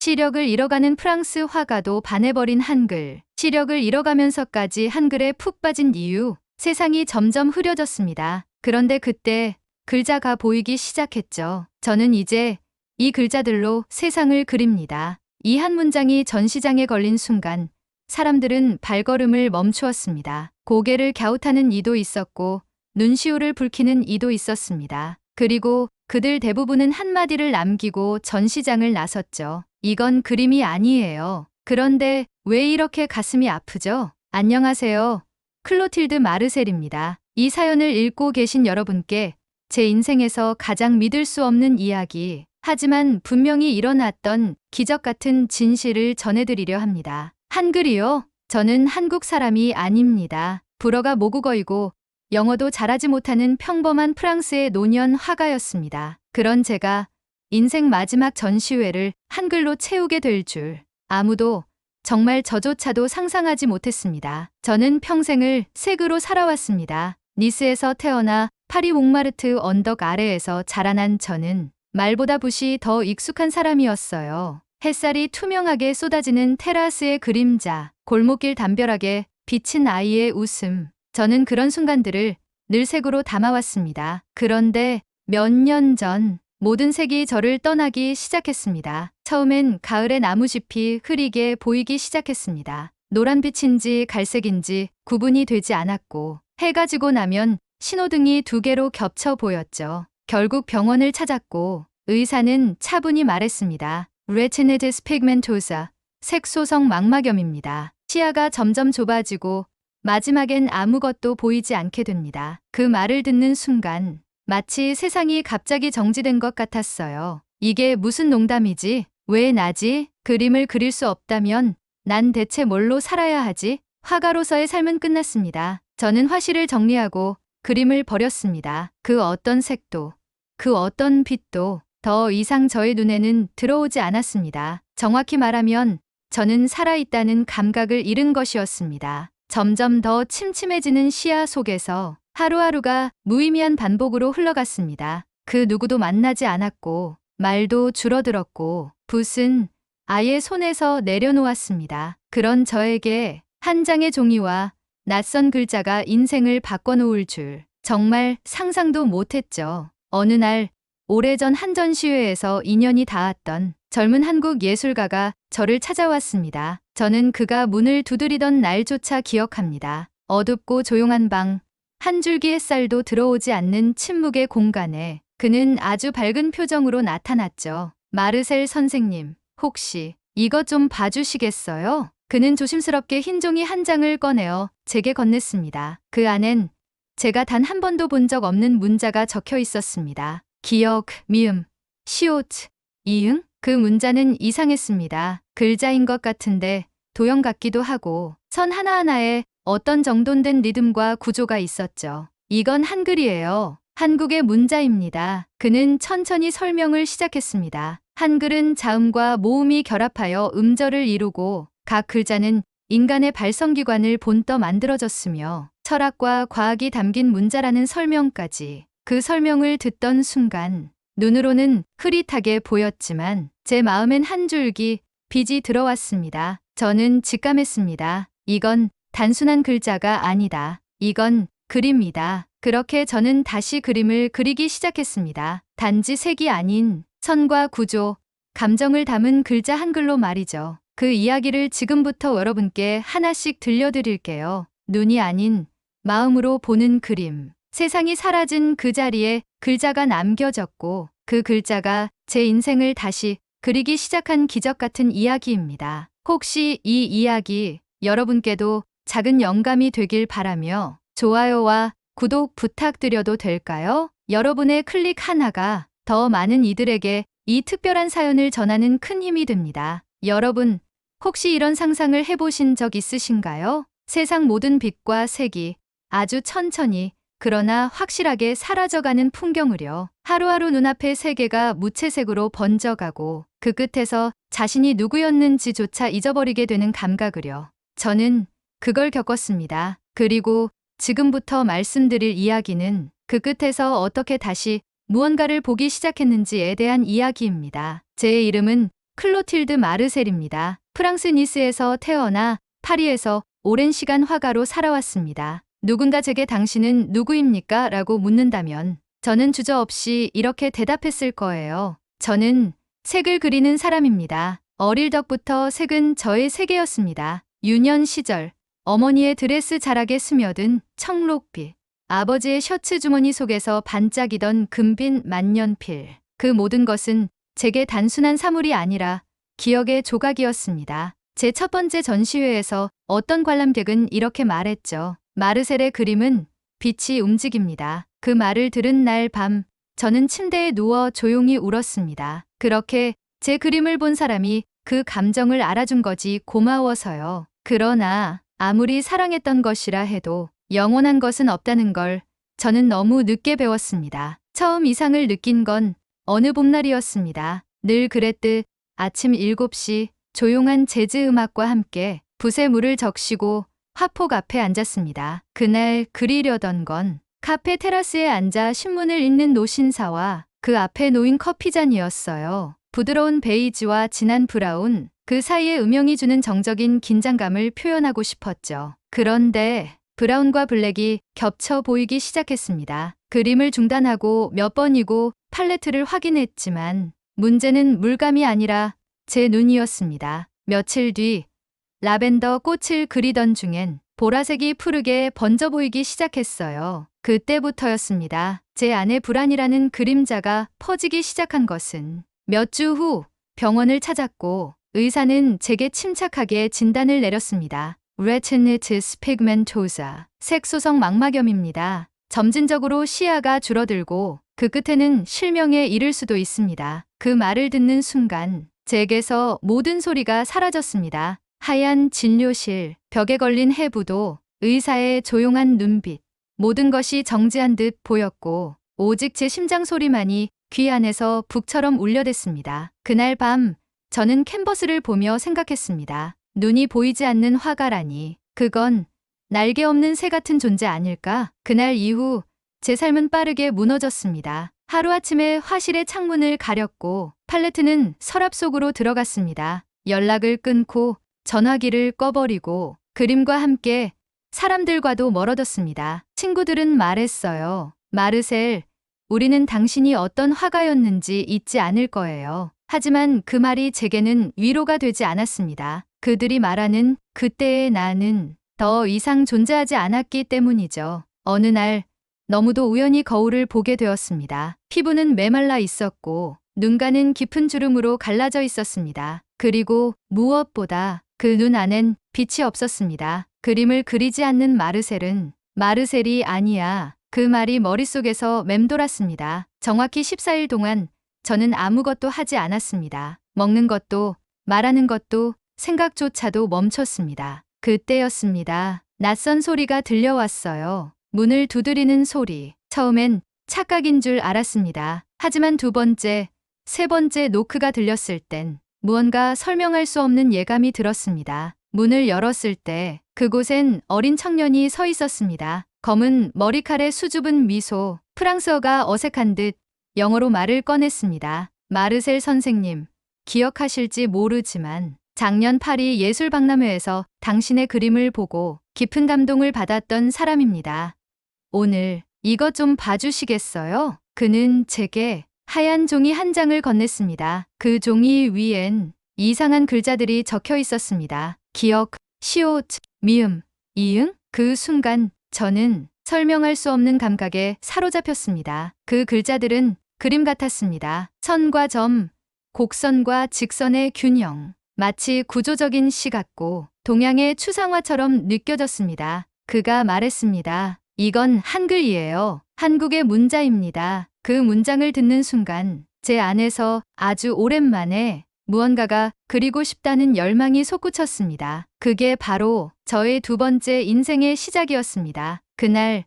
시력을 잃어가는 프랑스 화가도 반해버린 한글. 시력을 잃어가면서까지 한글에 푹 빠진 이유. 세상이 점점 흐려졌습니다. 그런데 그때 글자가 보이기 시작했죠. 저는 이제 이 글자들로 세상을 그립니다. 이 한 문장이 전시장에 걸린 순간 사람들은 발걸음을 멈추었습니다. 고개를 갸웃하는 이도 있었고 눈시울을 붉히는 이도 있었습니다. 그리고 그들 대부분은 한마디를 남기고 전시장을 나섰죠. 이건 그림이 아니에요. 그런데 왜 이렇게 가슴이 아프죠? 안녕하세요. 클로틸드 마르셀입니다. 이 사연을 읽고 계신 여러분께 제 인생에서 가장 믿을 수 없는 이야기, 하지만 분명히 일어났던 기적 같은 진실을 전해드리려 합니다. 한글이요? 저는 한국 사람이 아닙니다. 불어가 모국어이고 영어도 잘하지 못하는 평범한 프랑스의 노년 화가였습니다. 그런 제가 인생 마지막 전시회를 한글로 채우게 될 줄 아무도, 정말 저조차도 상상하지 못했습니다. 저는 평생을 색으로 살아왔습니다. 니스에서 태어나 파리 몽마르트 언덕 아래에서 자라난 저는 말보다 붓이 더 익숙한 사람이었어요. 햇살이 투명하게 쏟아지는 테라스의 그림자, 골목길 담벼락에 비친 아이의 웃음. 저는 그런 순간들을 늘 색으로 담아왔습니다. 그런데 몇 년 전 모든 색이 저를 떠나기 시작했습니다. 처음엔 가을의 나무잎이 흐리게 보이기 시작했습니다. 노란빛인지 갈색인지 구분이 되지 않았고 해가 지고 나면 신호등이 두 개로 겹쳐 보였죠. 결국 병원을 찾았고 의사는 차분히 말했습니다. 레티니티스 피그멘토사, 색소성 망막염입니다. 시야가 점점 좁아지고 마지막엔 아무것도 보이지 않게 됩니다. 그 말을 듣는 순간 마치 세상이 갑자기 정지된 것 같았어요. 이게 무슨 농담이지? 왜 나지? 그림을 그릴 수 없다면 난 대체 뭘로 살아야 하지? 화가로서의 삶은 끝났습니다. 저는 화실을 정리하고 그림을 버렸습니다. 그 어떤 색도, 그 어떤 빛도 더 이상 저의 눈에는 들어오지 않았습니다. 정확히 말하면 저는 살아있다는 감각을 잃은 것이었습니다. 점점 더 침침해지는 시야 속에서 하루하루가 무의미한 반복으로 흘러갔습니다. 그 누구도 만나지 않았고 말도 줄어들었고 붓은 아예 손에서 내려놓았습니다. 그런 저에게 한 장의 종이와 낯선 글자가 인생을 바꿔놓을 줄 정말 상상도 못했죠. 어느 날 오래전 한 전시회에서 인연이 닿았던 젊은 한국 예술가가 저를 찾아왔습니다. 저는 그가 문을 두드리던 날조차 기억합니다. 어둡고 조용한 방, 한 줄기 햇살도 들어오지 않는 침묵의 공간에 그는 아주 밝은 표정으로 나타났죠. 마르셀 선생님, 혹시 이것 좀 봐주시겠어요? 그는 조심스럽게 흰 종이 한 장을 꺼내어 제게 건넸습니다. 그 안엔 제가 단 한 번도 본 적 없는 문자가 적혀 있었습니다. 기역, 미음, 시옷, 이응? 그 문자는 이상했습니다. 글자인 것 같은데 도형 같기도 하고 선 하나하나에 어떤 정돈된 리듬과 구조가 있었죠. 이건 한글이에요. 한국의 문자입니다. 그는 천천히 설명을 시작했습니다. 한글은 자음과 모음이 결합하여 음절을 이루고 각 글자는 인간의 발성기관을 본떠 만들어졌으며 철학과 과학이 담긴 문자라는 설명까지. 그 설명을 듣던 순간 눈으로는 흐릿하게 보였지만 제 마음엔 한 줄기 빛이 들어왔습니다. 저는 직감했습니다. 이건 단순한 글자가 아니다. 이건 그림이다. 그렇게 저는 다시 그림을 그리기 시작했습니다. 단지 색이 아닌 선과 구조, 감정을 담은 글자 한글로 말이죠. 그 이야기를 지금부터 여러분께 하나씩 들려드릴게요. 눈이 아닌 마음으로 보는 그림. 세상이 사라진 그 자리에 글자가 남겨졌고 그 글자가 제 인생을 다시 그리기 시작한 기적 같은 이야기입니다. 혹시 이 이야기 여러분께도 작은 영감이 되길 바라며 좋아요와 구독 부탁드려도 될까요? 여러분의 클릭 하나가 더 많은 이들에게 이 특별한 사연을 전하는 큰 힘이 됩니다. 여러분, 혹시 이런 상상을 해보신 적 있으신가요? 세상 모든 빛과 색이 아주 천천히 그러나 확실하게 사라져가는 풍경을요. 하루하루 눈앞의 세계가 무채색으로 번져가고 그 끝에서 자신이 누구였는지조차 잊어버리게 되는 감각을요. 저는 그걸 겪었습니다. 그리고 지금부터 말씀드릴 이야기는 그 끝에서 어떻게 다시 무언가를 보기 시작했는지에 대한 이야기입니다. 제 이름은 클로틸드 마르셀입니다. 프랑스 니스에서 태어나 파리에서 오랜 시간 화가로 살아왔습니다. 누군가 제게 당신은 누구입니까? 라고 묻는다면 저는 주저없이 이렇게 대답했을 거예요. 저는 색을 그리는 사람입니다. 어릴 적부터 색은 저의 세계였습니다. 유년 시절 어머니의 드레스 자락에 스며든 청록빛, 아버지의 셔츠 주머니 속에서 반짝이던 금빛 만년필. 그 모든 것은 제게 단순한 사물이 아니라 기억의 조각이었습니다. 제 첫 번째 전시회에서 어떤 관람객은 이렇게 말했죠. 마르셀의 그림은 빛이 움직입니다. 그 말을 들은 날 밤 저는 침대에 누워 조용히 울었습니다. 그렇게 제 그림을 본 사람이 그 감정을 알아준 거지 고마워서요. 그러나 아무리 사랑했던 것이라 해도 영원한 것은 없다는 걸 저는 너무 늦게 배웠습니다. 처음 이상을 느낀 건 어느 봄날이었습니다. 늘 그랬듯 아침 7시 조용한 재즈 음악과 함께 붓에 물을 적시고 화폭 앞에 앉았습니다. 그날 그리려던 건 카페 테라스에 앉아 신문을 읽는 노신사와 그 앞에 놓인 커피잔이었어요. 부드러운 베이지와 진한 브라운, 그 사이에 음영이 주는 정적인 긴장감을 표현하고 싶었죠. 그런데 브라운과 블랙이 겹쳐 보이기 시작했습니다. 그림을 중단하고 몇 번이고 팔레트를 확인했지만 문제는 물감이 아니라 제 눈이었습니다. 며칠 뒤 라벤더 꽃을 그리던 중엔 보라색이 푸르게 번져 보이기 시작했어요. 그때부터였습니다. 제 안에 불안이라는 그림자가 퍼지기 시작한 것은 몇 주 후 병원을 찾았고 의사는 제게 침착하게 진단을 내렸습니다. 레티니티스 피그멘토사, 색소성 망막염입니다. 점진적으로 시야가 줄어들고 그 끝에는 실명에 이를 수도 있습니다. 그 말을 듣는 순간 제게서 모든 소리가 사라졌습니다. 하얀 진료실, 벽에 걸린 해부도, 의사의 조용한 눈빛, 모든 것이 정지한 듯 보였고 오직 제 심장 소리만이 귀 안에서 북처럼 울려댔습니다. 그날 밤 저는 캔버스를 보며 생각했습니다. 눈이 보이지 않는 화가라니 그건 날개 없는 새 같은 존재 아닐까? 그날 이후 제 삶은 빠르게 무너졌습니다. 하루아침에 화실의 창문을 가렸고 팔레트는 서랍 속으로 들어갔습니다. 연락을 끊고 전화기를 꺼버리고 그림과 함께 사람들과도 멀어졌습니다. 친구들은 말했어요. 마르셀, 우리는 당신이 어떤 화가였는지 잊지 않을 거예요. 하지만 그 말이 제게는 위로가 되지 않았습니다. 그들이 말하는 그때의 나는 더 이상 존재하지 않았기 때문이죠. 어느 날 너무도 우연히 거울을 보게 되었습니다. 피부는 메말라 있었고 눈가는 깊은 주름으로 갈라져 있었습니다. 그리고 무엇보다 그 눈 안엔 빛이 없었습니다. 그림을 그리지 않는 마르셀은 마르셀이 아니야. 그 말이 머릿속에서 맴돌았습니다. 정확히 14일 동안 저는 아무것도 하지 않았습니다. 먹는 것도 말하는 것도 생각조차도 멈췄습니다. 그때였습니다. 낯선 소리가 들려왔어요. 문을 두드리는 소리. 처음엔 착각인 줄 알았습니다. 하지만 두 번째, 세 번째 노크가 들렸을 땐 무언가 설명할 수 없는 예감이 들었습니다. 문을 열었을 때 그곳엔 어린 청년이 서 있었습니다. 검은 머리칼에 수줍은 미소, 프랑스어가 어색한 듯 영어로 말을 꺼냈습니다. 마르셀 선생님, 기억하실지 모르지만 작년 파리 예술박람회에서 당신의 그림을 보고 깊은 감동을 받았던 사람입니다. 오늘 이것 좀 봐주시겠어요? 그는 제게 하얀 종이 한 장을 건넸습니다. 그 종이 위엔 이상한 글자들이 적혀 있었습니다. 기억, 시옷, 미음, 이응? 그 순간 저는 설명할 수 없는 감각에 사로잡혔습니다. 그 글자들은 그림 같았습니다. 선과 점, 곡선과 직선의 균형, 마치 구조적인 시 같고 동양의 추상화처럼 느껴졌습니다. 그가 말했습니다. 이건 한글이에요. 한국의 문자입니다. 그 문장을 듣는 순간 제 안에서 아주 오랜만에 무언가가 그리고 싶다는 열망이 솟구쳤습니다. 그게 바로 저의 두 번째 인생의 시작이었습니다. 그날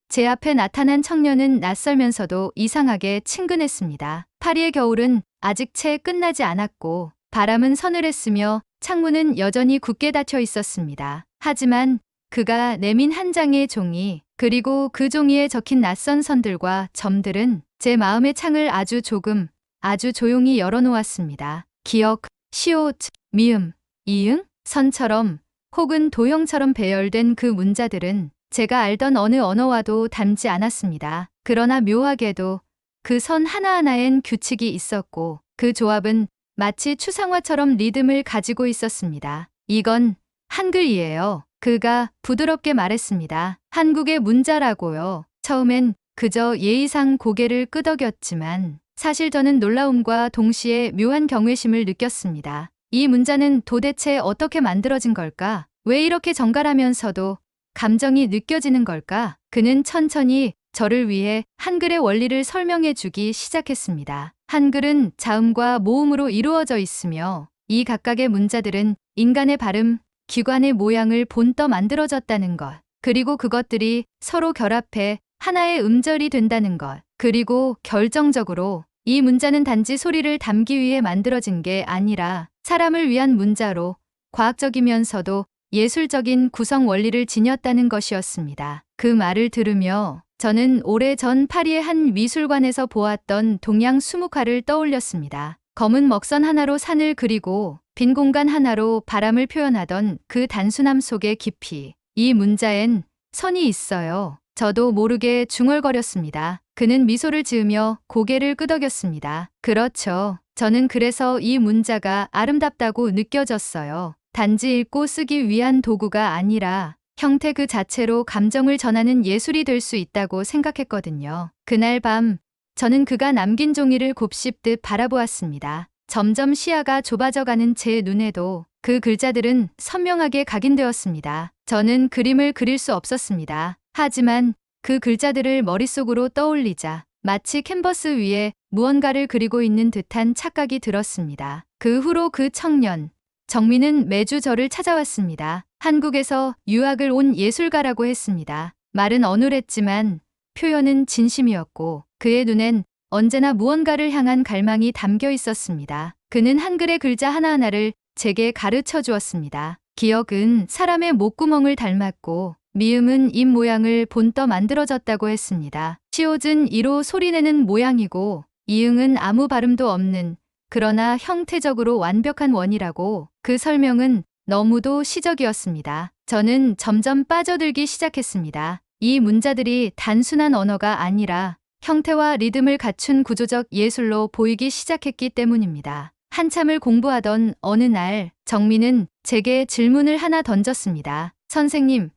제 앞에 나타난 청년은 낯설면서도 이상하게 친근했습니다. 파리의 겨울은 아직 채 끝나지 않았고 바람은 서늘했으며 창문은 여전히 굳게 닫혀 있었습니다. 하지만 그가 내민 한 장의 종이 그리고 그 종이에 적힌 낯선 선들과 점들은 제 마음의 창을 아주 조금, 아주 조용히 열어놓았습니다. 기억, 시옷, 미음, 이응, 선처럼 혹은 도형처럼 배열된 그 문자들은 제가 알던 어느 언어와도 닮지 않았습니다. 그러나 묘하게도 그 선 하나하나엔 규칙이 있었고 그 조합은 마치 추상화처럼 리듬을 가지고 있었습니다. 이건 한글이에요. 그가 부드럽게 말했습니다. 한국의 문자라고요. 처음엔 그저 예의상 고개를 끄덕였지만 사실 저는 놀라움과 동시에 묘한 경외심을 느꼈습니다. 이 문자는 도대체 어떻게 만들어진 걸까? 왜 이렇게 정갈하면서도 감정이 느껴지는 걸까? 그는 천천히 저를 위해 한글의 원리를 설명해 주기 시작했습니다. 한글은 자음과 모음으로 이루어져 있으며 이 각각의 문자들은 인간의 발음, 기관의 모양을 본떠 만들어졌다는 것, 그리고 그것들이 서로 결합해 하나의 음절이 된다는 것, 그리고 결정적으로 이 문자는 단지 소리를 담기 위해 만들어진 게 아니라 사람을 위한 문자로 과학적이면서도 예술적인 구성 원리를 지녔다는 것이었습니다. 그 말을 들으며 저는 오래전 파리의 한 미술관에서 보았던 동양 수묵화를 떠올렸습니다. 검은 먹선 하나로 산을 그리고 빈 공간 하나로 바람을 표현하던 그 단순함 속의 깊이. 이 문자엔 선이 있어요. 저도 모르게 중얼거렸습니다. 그는 미소를 지으며 고개를 끄덕였습니다. 그렇죠. 저는 그래서 이 문자가 아름답다고 느껴졌어요. 단지 읽고 쓰기 위한 도구가 아니라 형태 그 자체로 감정을 전하는 예술이 될 수 있다고 생각했거든요. 그날 밤 저는 그가 남긴 종이를 곱씹듯 바라보았습니다. 점점 시야가 좁아져가는 제 눈에도 그 글자들은 선명하게 각인되었습니다. 저는 그림을 그릴 수 없었습니다. 하지만 그 글자들을 머릿속으로 떠올리자 마치 캔버스 위에 무언가를 그리고 있는 듯한 착각이 들었습니다. 그 후로 그 청년, 정민은 매주 저를 찾아왔습니다. 한국에서 유학을 온 예술가라고 했습니다. 말은 어눌했지만 표현은 진심이었고 그의 눈엔 언제나 무언가를 향한 갈망이 담겨 있었습니다. 그는 한글의 글자 하나하나를 제게 가르쳐 주었습니다. 기억은 사람의 목구멍을 닮았고 미음은 입 모양을 본떠 만들어졌다고 했습니다. 시옷은 이로 소리내는 모양이고 이응은 아무 발음도 없는 그러나 형태적으로 완벽한 원이라고. 그 설명은 너무도 시적이었습니다. 저는 점점 빠져들기 시작했습니다. 이 문자들이 단순한 언어가 아니라 형태와 리듬을 갖춘 구조적 예술로 보이기 시작했기 때문입니다. 한참을 공부하던 어느 날 정민은 제게 질문을 하나 던졌습니다. 선생님,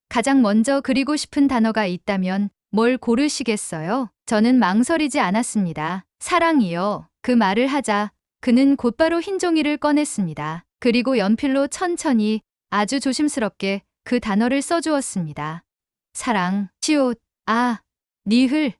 가장 먼저 그리고 싶은 단어가 있다면 뭘 고르시겠어요? 저는 망설이지 않았습니다. 사랑이요. 그 말을 하자 그는 곧바로 흰 종이를 꺼냈습니다. 그리고 연필로 천천히 아주 조심스럽게 그 단어를 써주었습니다. 사랑, 시옷, 니흘,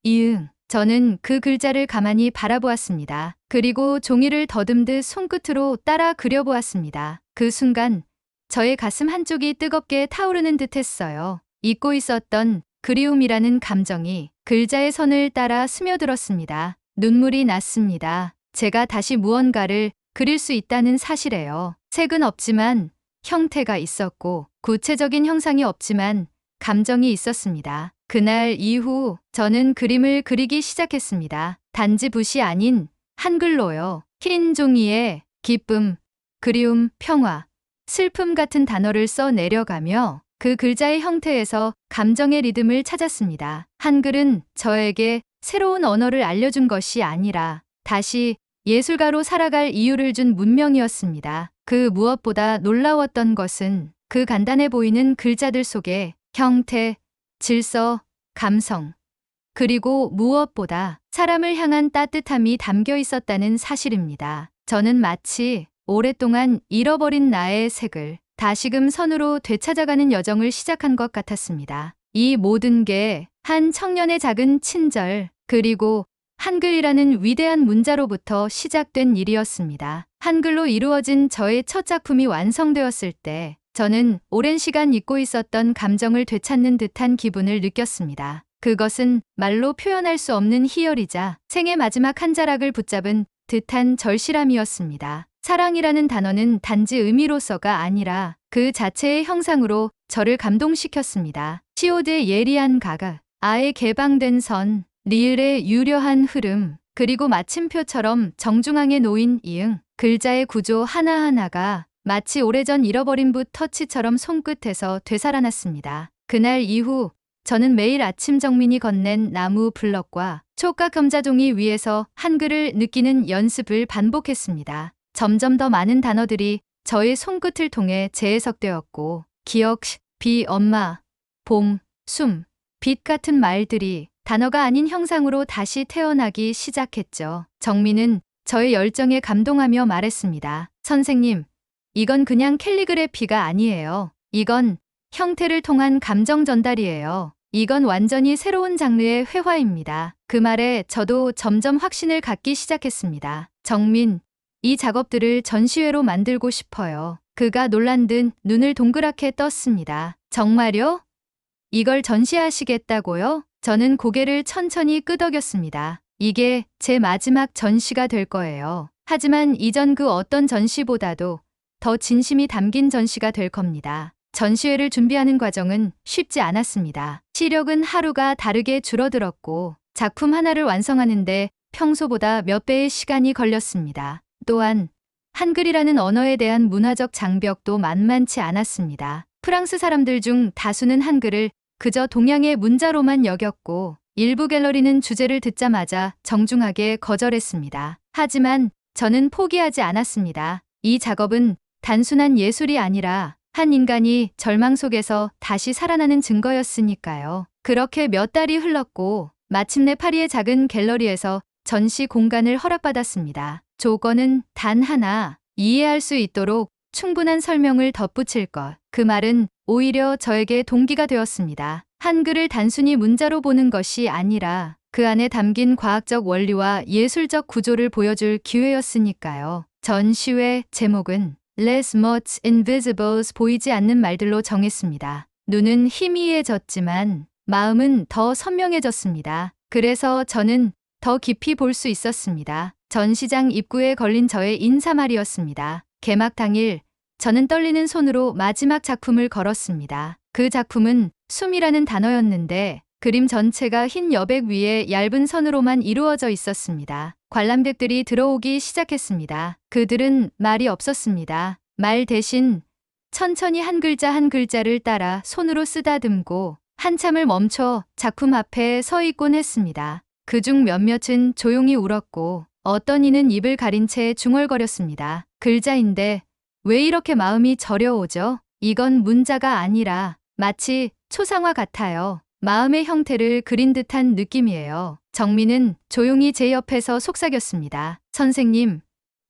이응. 저는 그 글자를 가만히 바라보았습니다. 그리고 종이를 더듬듯 손끝으로 따라 그려보았습니다. 그 순간 저의 가슴 한쪽이 뜨겁게 타오르는 듯 했어요. 잊고 있었던 그리움이라는 감정이 글자의 선을 따라 스며들었습니다. 눈물이 났습니다. 제가 다시 무언가를 그릴 수 있다는 사실에요. 색은 없지만 형태가 있었고 구체적인 형상이 없지만 감정이 있었습니다. 그날 이후 저는 그림을 그리기 시작했습니다. 단지 붓이 아닌 한글로요. 흰 종이에 기쁨, 그리움, 평화, 슬픔 같은 단어를 써 내려가며 그 글자의 형태에서 감정의 리듬을 찾았습니다. 한글은 저에게 새로운 언어를 알려준 것이 아니라 다시 예술가로 살아갈 이유를 준 문명이었습니다. 그 무엇보다 놀라웠던 것은 그 간단해 보이는 글자들 속에 형태, 질서, 감성, 그리고 무엇보다 사람을 향한 따뜻함이 담겨 있었다는 사실입니다. 저는 마치 오랫동안 잃어버린 나의 색을 다시금 선으로 되찾아가는 여정을 시작한 것 같았습니다. 이 모든 게 한 청년의 작은 친절, 그리고 한글이라는 위대한 문자로부터 시작된 일이었습니다. 한글로 이루어진 저의 첫 작품이 완성되었을 때 저는 오랜 시간 잊고 있었던 감정을 되찾는 듯한 기분을 느꼈습니다. 그것은 말로 표현할 수 없는 희열이자 생의 마지막 한 자락을 붙잡은 듯한 절실함이었습니다. 사랑이라는 단어는 단지 의미로서가 아니라 그 자체의 형상으로 저를 감동시켰습니다. 시오드의 예리한 가각, 아의 개방된 선, 리을의 유려한 흐름, 그리고 마침표처럼 정중앙에 놓인 이응. 글자의 구조 하나하나가 마치 오래전 잃어버린 붓 터치처럼 손끝에서 되살아났습니다. 그날 이후 저는 매일 아침 정민이 건넨 나무 블럭과 촉각 검자종이 위에서 한글을 느끼는 연습을 반복했습니다. 점점 더 많은 단어들이 저의 손끝을 통해 재해석되었고 기억, 비, 엄마, 봄, 숨, 빛 같은 말들이 단어가 아닌 형상으로 다시 태어나기 시작했죠. 정민은 저의 열정에 감동하며 말했습니다. 선생님, 이건 그냥 캘리그래피가 아니에요. 이건 형태를 통한 감정 전달이에요. 이건 완전히 새로운 장르의 회화입니다. 그 말에 저도 점점 확신을 갖기 시작했습니다. 정민, 이 작업들을 전시회로 만들고 싶어요. 그가 놀란 듯 눈을 동그랗게 떴습니다. 정말요? 이걸 전시하시겠다고요? 저는 고개를 천천히 끄덕였습니다. 이게 제 마지막 전시가 될 거예요. 하지만 이전 그 어떤 전시보다도 더 진심이 담긴 전시가 될 겁니다. 전시회를 준비하는 과정은 쉽지 않았습니다. 시력은 하루가 다르게 줄어들었고 작품 하나를 완성하는데 평소보다 몇 배의 시간이 걸렸습니다. 또한 한글이라는 언어에 대한 문화적 장벽도 만만치 않았습니다. 프랑스 사람들 중 다수는 한글을 그저 동양의 문자로만 여겼고 일부 갤러리는 주제를 듣자마자 정중하게 거절했습니다. 하지만 저는 포기하지 않았습니다. 이 작업은 단순한 예술이 아니라 한 인간이 절망 속에서 다시 살아나는 증거였으니까요. 그렇게 몇 달이 흘렀고 마침내 파리의 작은 갤러리에서 전시 공간을 허락받았습니다. 조건은 단 하나, 이해할 수 있도록 충분한 설명을 덧붙일 것. 그 말은 오히려 저에게 동기가 되었습니다. 한글을 단순히 문자로 보는 것이 아니라 그 안에 담긴 과학적 원리와 예술적 구조를 보여줄 기회였으니까요. 전시회 제목은 Les mots invisibles, 보이지 않는 말들로 정했습니다. 눈은 희미해졌지만 마음은 더 선명해졌습니다. 그래서 저는 더 깊이 볼 수 있었습니다. 전시장 입구에 걸린 저의 인사말이었습니다. 개막 당일 저는 떨리는 손으로 마지막 작품을 걸었습니다. 그 작품은 숨이라는 단어였는데 그림 전체가 흰 여백 위에 얇은 선으로만 이루어져 있었습니다. 관람객들이 들어오기 시작했습니다. 그들은 말이 없었습니다. 말 대신 천천히 한 글자 한 글자를 따라 손으로 쓰다듬고 한참을 멈춰 작품 앞에 서 있곤 했습니다. 그중 몇몇은 조용히 울었고 어떤 이는 입을 가린 채 중얼거렸습니다. 글자인데 왜 이렇게 마음이 저려오죠? 이건 문자가 아니라 마치 초상화 같아요. 마음의 형태를 그린 듯한 느낌이에요. 정민은 조용히 제 옆에서 속삭였습니다. 선생님,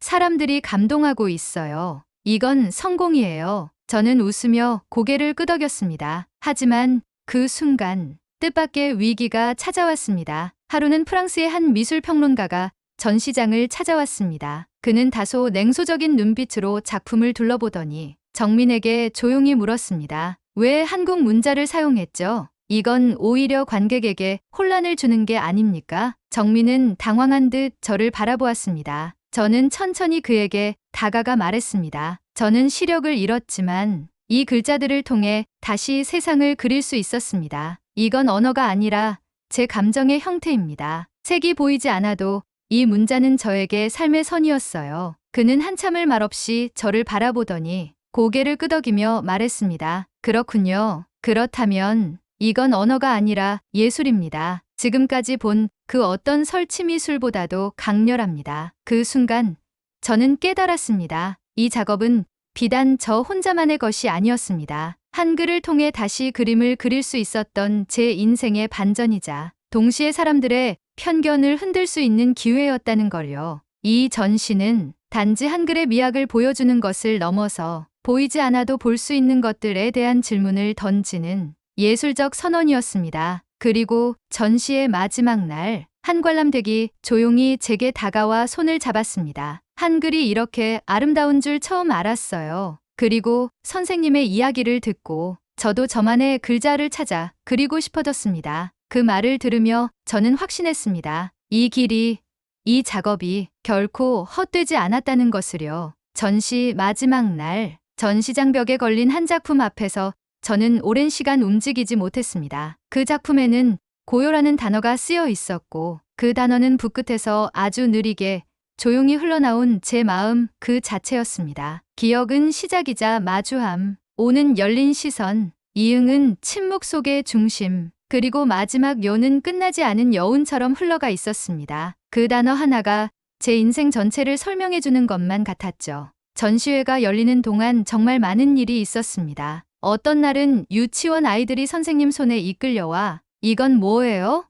사람들이 감동하고 있어요. 이건 성공이에요. 저는 웃으며 고개를 끄덕였습니다. 하지만 그 순간 뜻밖의 위기가 찾아왔습니다. 하루는 프랑스의 한 미술평론가가 전시장을 찾아왔습니다. 그는 다소 냉소적인 눈빛으로 작품을 둘러보더니 정민에게 조용히 물었습니다. 왜 한국 문자를 사용했죠? 이건 오히려 관객에게 혼란을 주는 게 아닙니까? 정민은 당황한 듯 저를 바라보았습니다. 저는 천천히 그에게 다가가 말했습니다. 저는 시력을 잃었지만 이 글자들을 통해 다시 세상을 그릴 수 있었습니다. 이건 언어가 아니라 제 감정의 형태입니다. 색이 보이지 않아도 이 문자는 저에게 삶의 선이었어요. 그는 한참을 말없이 저를 바라보더니 고개를 끄덕이며 말했습니다. 그렇군요. 그렇다면 이건 언어가 아니라 예술입니다. 지금까지 본 그 어떤 설치미술보다도 강렬합니다. 그 순간 저는 깨달았습니다. 이 작업은 비단 저 혼자만의 것이 아니었습니다. 한글을 통해 다시 그림을 그릴 수 있었던 제 인생의 반전이자 동시에 사람들의 편견을 흔들 수 있는 기회였다는 걸요. 이 전시는 단지 한글의 미학을 보여주는 것을 넘어서 보이지 않아도 볼 수 있는 것들에 대한 질문을 던지는 예술적 선언이었습니다. 그리고 전시의 마지막 날, 한 관람객이 조용히 제게 다가와 손을 잡았습니다. 한글이 이렇게 아름다운 줄 처음 알았어요. 그리고 선생님의 이야기를 듣고 저도 저만의 글자를 찾아 그리고 싶어졌습니다. 그 말을 들으며 저는 확신했습니다. 이 길이, 이 작업이 결코 헛되지 않았다는 것을요. 전시 마지막 날, 전시장 벽에 걸린 한 작품 앞에서 저는 오랜 시간 움직이지 못했습니다. 그 작품에는 고요라는 단어가 쓰여 있었고 그 단어는 붓끝에서 아주 느리게 조용히 흘러나온 제 마음 그 자체였습니다. 기억은 시작이자 마주함, 오는 열린 시선, 이응은 침묵 속의 중심, 그리고 마지막 요는 끝나지 않은 여운처럼 흘러가 있었습니다. 그 단어 하나가 제 인생 전체를 설명해주는 것만 같았죠. 전시회가 열리는 동안 정말 많은 일이 있었습니다. 어떤 날은 유치원 아이들이 선생님 손에 이끌려와 이건 뭐예요?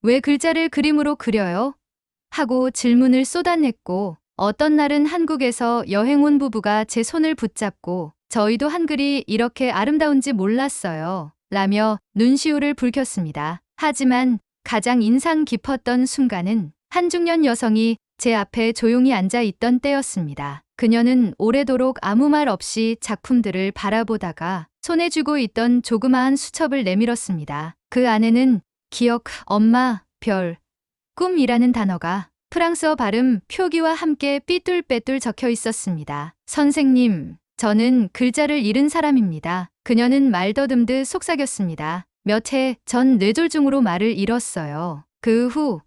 왜 글자를 그림으로 그려요? 하고 질문을 쏟아냈고, 어떤 날은 한국에서 여행 온 부부가 제 손을 붙잡고 저희도 한글이 이렇게 아름다운지 몰랐어요 라며 눈시울을 붉혔습니다. 하지만 가장 인상 깊었던 순간은 한 중년 여성이 제 앞에 조용히 앉아 있던 때였습니다. 그녀는 오래도록 아무 말 없이 작품들을 바라보다가 손에 쥐고 있던 조그마한 수첩을 내밀었습니다. 그 안에는 기억, 엄마, 별, 꿈이라는 단어가 프랑스어 발음 표기와 함께 삐뚤빼뚤 적혀 있었습니다. 선생님, 저는 글자를 잃은 사람입니다. 그녀는 말더듬듯 속삭였습니다. 몇 해 전 뇌졸중으로 말을 잃었어요. 그 후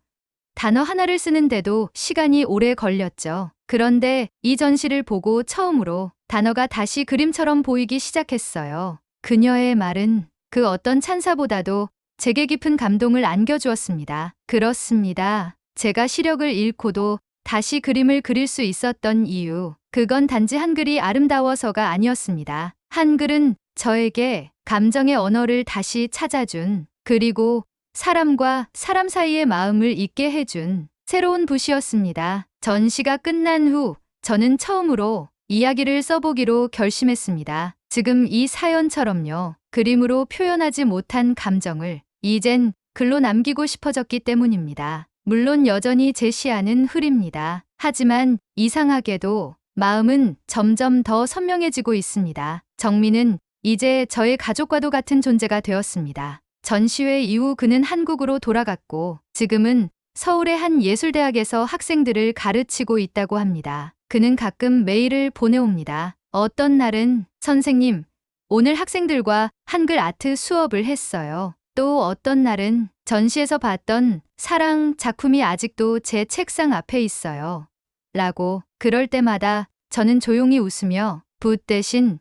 단어 하나를 쓰는데도 시간이 오래 걸렸죠. 그런데 이 전시를 보고 처음으로 단어가 다시 그림처럼 보이기 시작했어요. 그녀의 말은 그 어떤 찬사보다도 제게 깊은 감동을 안겨주었습니다. 그렇습니다. 제가 시력을 잃고도 다시 그림을 그릴 수 있었던 이유, 그건 단지 한글이 아름다워서가 아니었습니다. 한글은 저에게 감정의 언어를 다시 찾아준, 그리고 사람과 사람 사이의 마음을 잊게 해준 새로운 붓이었습니다. 전시가 끝난 후 저는 처음으로 이야기를 써보기로 결심했습니다. 지금 이 사연처럼요. 그림으로 표현하지 못한 감정을 이젠 글로 남기고 싶어졌기 때문입니다. 물론 여전히 제 시야는 흐립니다. 하지만 이상하게도 마음은 점점 더 선명해지고 있습니다. 정민은 이제 저의 가족과도 같은 존재가 되었습니다. 전시회 이후 그는 한국으로 돌아갔고 지금은 서울의 한 예술대학에서 학생들을 가르치고 있다고 합니다. 그는 가끔 메일을 보내옵니다. 어떤 날은 선생님, 오늘 학생들과 한글 아트 수업을 했어요. 또 어떤 날은 전시에서 봤던 사랑 작품이 아직도 제 책상 앞에 있어요. 라고. 그럴 때마다 저는 조용히 웃으며 붓 대신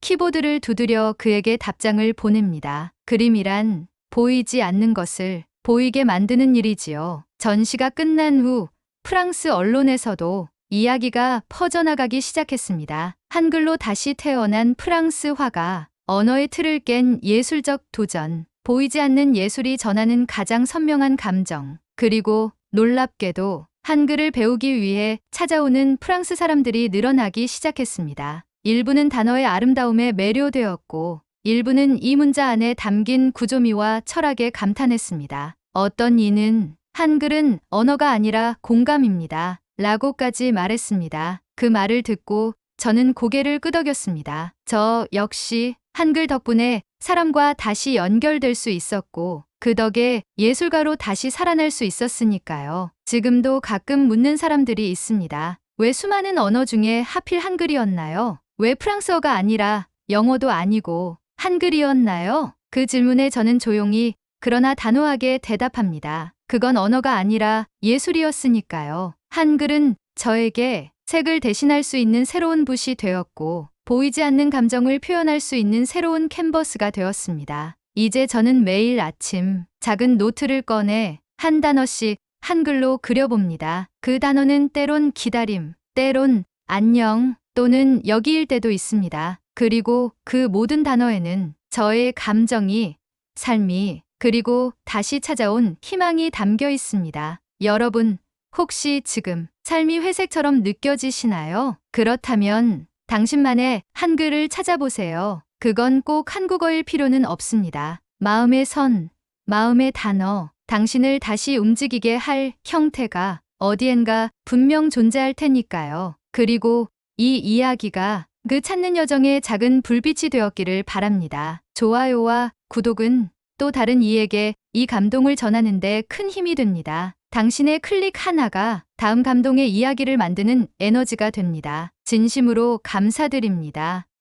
키보드를 두드려 그에게 답장을 보냅니다. 그림이란 보이지 않는 것을 보이게 만드는 일이지요. 전시가 끝난 후 프랑스 언론에서도 이야기가 퍼져나가기 시작했습니다. 한글로 다시 태어난 프랑스 화가 언어의 틀을 깬 예술적 도전, 보이지 않는 예술이 전하는 가장 선명한 감정, 그리고 놀랍게도 한글을 배우기 위해 찾아오는 프랑스 사람들이 늘어나기 시작했습니다. 일부는 단어의 아름다움에 매료되었고 일부는 이 문자 안에 담긴 구조미와 철학에 감탄했습니다. 어떤 이는 한글은 언어가 아니라 공감입니다. 라고까지 말했습니다. 그 말을 듣고 저는 고개를 끄덕였습니다. 저 역시 한글 덕분에 사람과 다시 연결될 수 있었고 그 덕에 예술가로 다시 살아날 수 있었으니까요. 지금도 가끔 묻는 사람들이 있습니다. 왜 수많은 언어 중에 하필 한글이었나요? 왜 프랑스어가 아니라 영어도 아니고 한글이었나요? 그 질문에 저는 조용히 그러나 단호하게 대답합니다. 그건 언어가 아니라 예술이었으니까요. 한글은 저에게 색을 대신할 수 있는 새로운 붓이 되었고 보이지 않는 감정을 표현할 수 있는 새로운 캔버스가 되었습니다. 이제 저는 매일 아침 작은 노트를 꺼내 한 단어씩 한글로 그려봅니다. 그 단어는 때론 기다림, 때론 안녕 또는 여기일 때도 있습니다. 그리고 그 모든 단어에는 저의 감정이, 삶이, 그리고 다시 찾아온 희망이 담겨 있습니다. 여러분, 혹시 지금 삶이 회색처럼 느껴지시나요? 그렇다면 당신만의 한글을 찾아보세요. 그건 꼭 한국어일 필요는 없습니다. 마음의 선, 마음의 단어, 당신을 다시 움직이게 할 형태가 어디엔가 분명 존재할 테니까요. 그리고 이 이야기가 그 찾는 여정의 작은 불빛이 되었기를 바랍니다. 좋아요와 구독은 또 다른 이에게 이 감동을 전하는데 큰 힘이 됩니다. 당신의 클릭 하나가 다음 감동의 이야기를 만드는 에너지가 됩니다. 진심으로 감사드립니다.